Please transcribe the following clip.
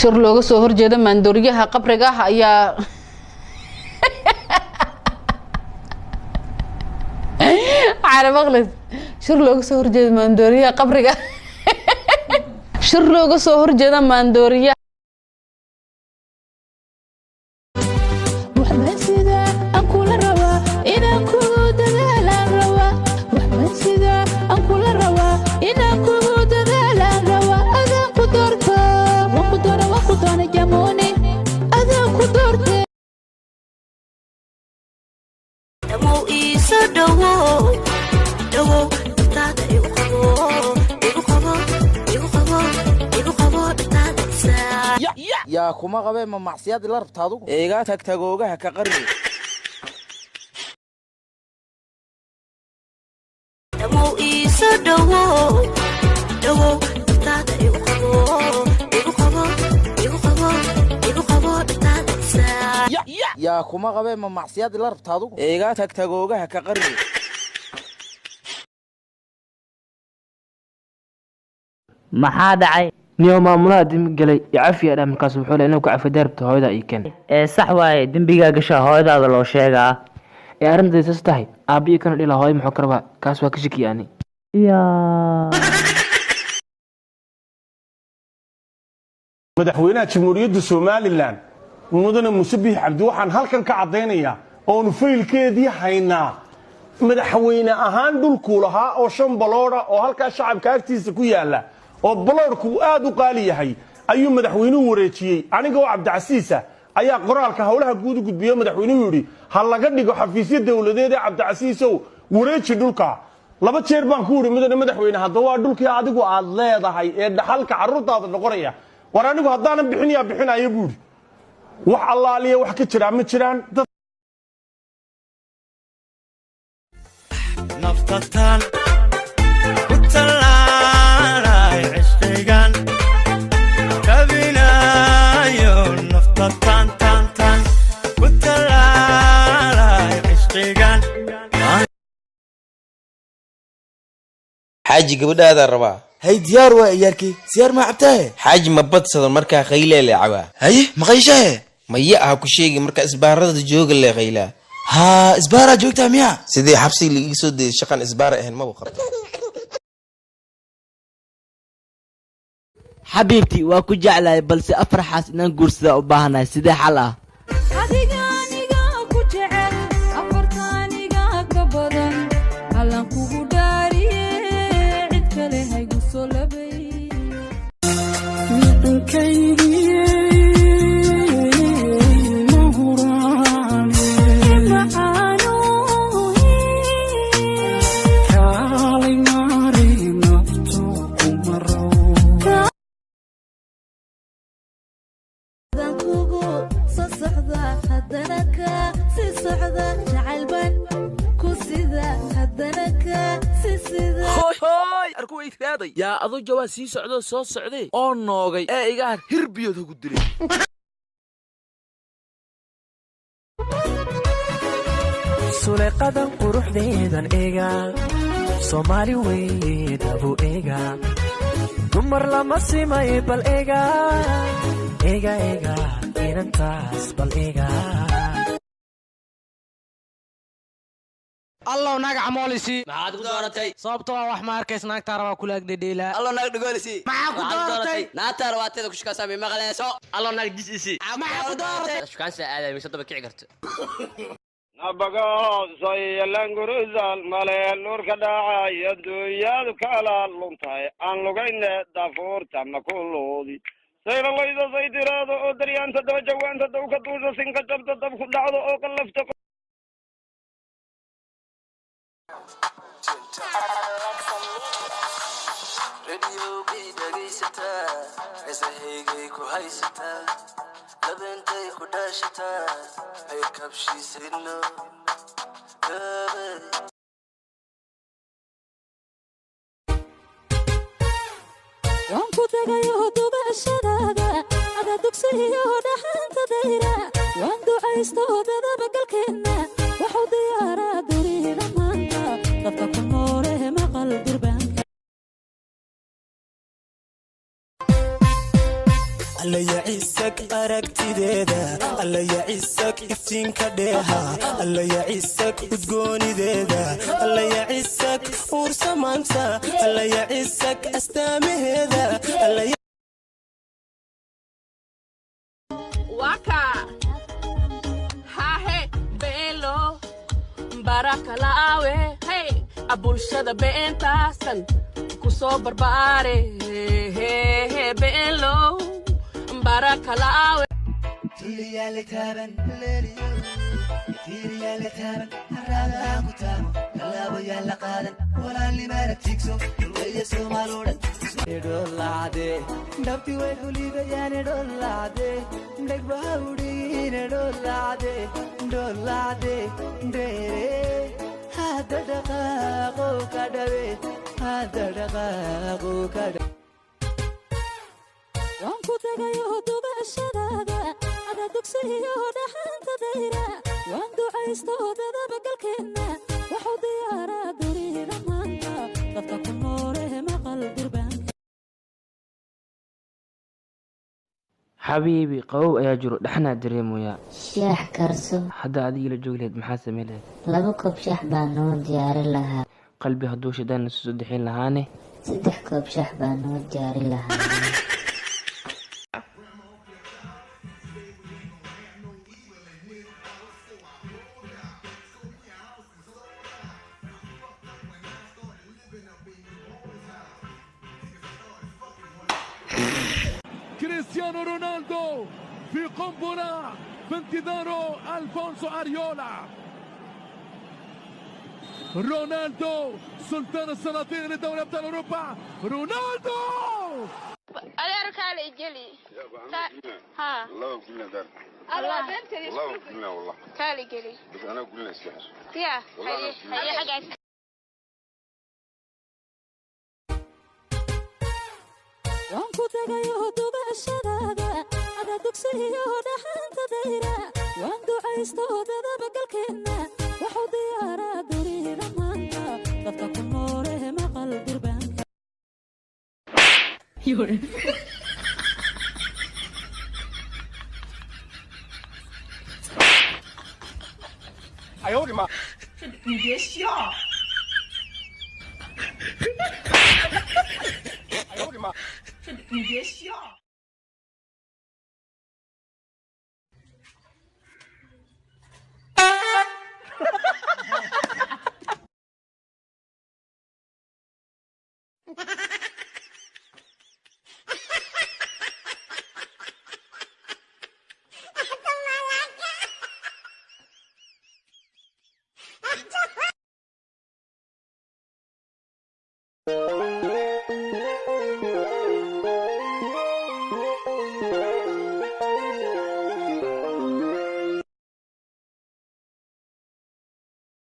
shir looga soo horjeeda maandooriyaha qabriga ayaa عارف أغلط شرلوك سهر جد ماندوريا قبرك شرلوك سهر جد ماندوريا وحمد سيدا أنكل الروا إذا كود ذا الروا وحمد سيدا أنكل الروا إذا كود ذا الروا أذا قدرته وقدر جموني أذا قدرته دمو إيسا دو تادا يا كوما غبي ما معصيات لا ربطادو ايغا تاغوغا ka qarni دمو إيسا دو تادا يا كوما غبي ما معصيات لا ربطادو ايغا تاغوغا ka qarni maxaa dhacay niyo maamulaha dim galay yacafiya markaas wuxuu leeyahay inuu ka cafi daarto hooyada ay keen sax waaye dembiga gasha hooyadaada loo sheegaa arrintaas tahay aabiyo kana dhila hooyo muxuu karba kaas waa ka shakiyani madaxweynaha jamhuuriyadda Soomaaliland mudane Muuse Biixi Cabdi waxaan halkan ka cadeynayaa oo nu faylkeedii haynaa madaxweyne ahaan dhulku lahaa oo shan baloora oo halka shacabka agtiisa ku yaala oo baloorku aad u qaali yahay ayuu madaxweynuhu wareejiyay aniga oo Cabdicasiis ayaa qoraalka hawlaha guud u gudbiyay madaxweynuhu yiri hal laga dhigo xafiisyada dawladeed ee Cabdicasiis oo wareeji dhulka laba jeer baan ku yiri madaxweyne hadda waa dhulkii adigu aad leedahay ee dhaxalka carruurtaada noqonaya war anigu haddaan bixinayo buuri wax allaaliya wax ka jira ma jiraan نفتتان وتلالاي عشقيقان كابينايو نفتتان تان وتلالاي عشقيقان حاجي قبل هذا الربا هاي ديار وياركي سيار ما عبتاه حاجي ما بتصل مركا خيلة لعبا هاي مغيشاه ميقها كشيقي مركا اسبارة جوغ اللي خيلة ها اسبارة جوجتها مياه سيدي حبسي اللي يسود شقان اسبارة اهن ما بقر حبيبتي واكو جعلها بلسي افرحاس انان قرصدا وباهنا سيدي حلا يا أضو جواسي سعودة صوت سعودي أو نوغي إيقار هربيو ذو قدري سولي قدم قروح ديدان إيقا صومالي ويد أبو إيقا دمر لما سيما يبال إيقا إنتاس بال إيقا الله ناقع موليسي maxaad ku dooratay sababtoo wax ma arkays naagta raba kula agdheela الله naag dhigolisi maxaa ku dooratay naagta rabateeda ku shaqaysaa ma maqlayso الله naag disisi maxaa ku dooratay shaqaansa aaday mise daba kici karto nabaga soo languruzal male nur ka dhacay adduunyadu kala luntay aan lugayna dafuurta ma kuludi sayra layda saydirado oo daryaanta daba jawaanta dab ka duusha sinka jabta dab ku dhacdo oo qalafta Radio bi dhageysata isahayga ku haysata labentay ku dhashata ay kabshiisino wanku tagayo dubashadaada ada dugsiyo dhaxanta dayra waan ducaysto dadaba galkeena waxu diyaaraa duriida maanta dadka ku noole maqal durbaanka alla yacisag aragtideeda alla yacisag iftiinka dheeha alla yacisag udgoonideeda alla yacisag uursamaanta alla yacisag astaamaheeda waka hahe beelo barakalaawe hey abulshada beentaasan kusoo barbaare beelo barakalaawe tuliyale taaban leeliyo tiiriyale taaban haraadaa ku taabo kalaabo yaalla qaadan walaalnimaana tigso weeye soomaaloo dhan dhoolacde dhabti way hulidayaane dhoolacde dhagbahawdhiine dhoolacde dhoolacde dheere hadda dhaqaaqo ka dhawe hadda dhaqaaqo ka dhawe waan ku tagayo dubashadaada ada dugsiyo dhaxanta dayra waan ducaysto dadaba galkeenna waxu diyaaraa durida maanta dadka ku noole maqal durbaanka xabiibi qabow ayaa jiro dhaxnaa dareemoyaa shaax karso hadda adigii la joogi lahayd maxaa samey lahayd 2 koob shaax baa noo diyaarin lahaa qalbi hadduu shidaan isu soo dexin lahaane 3 koob shaax baa noo diyaarin lahaa Cristiano Ronaldo في قنبلة في انتظاره ألفونسو أريولا رونالدو سلطان السلاطين لدوري أبطال أوروبا رونالدو أدارك على إجلي ها الله قلنا دار الله بنت الله قلنا والله كالي جلي بس أنا قلنا السحر يا هي حاجة waan ku tagayo dubashadaada ada dugsiyo dhaxanta dayra waan ducaysto dadaba galkeenna waxu diyaaraa durida maanta dadka ku noole maqal durbaanka哎呦我的妈！你别笑。哎呦我的妈！你别笑。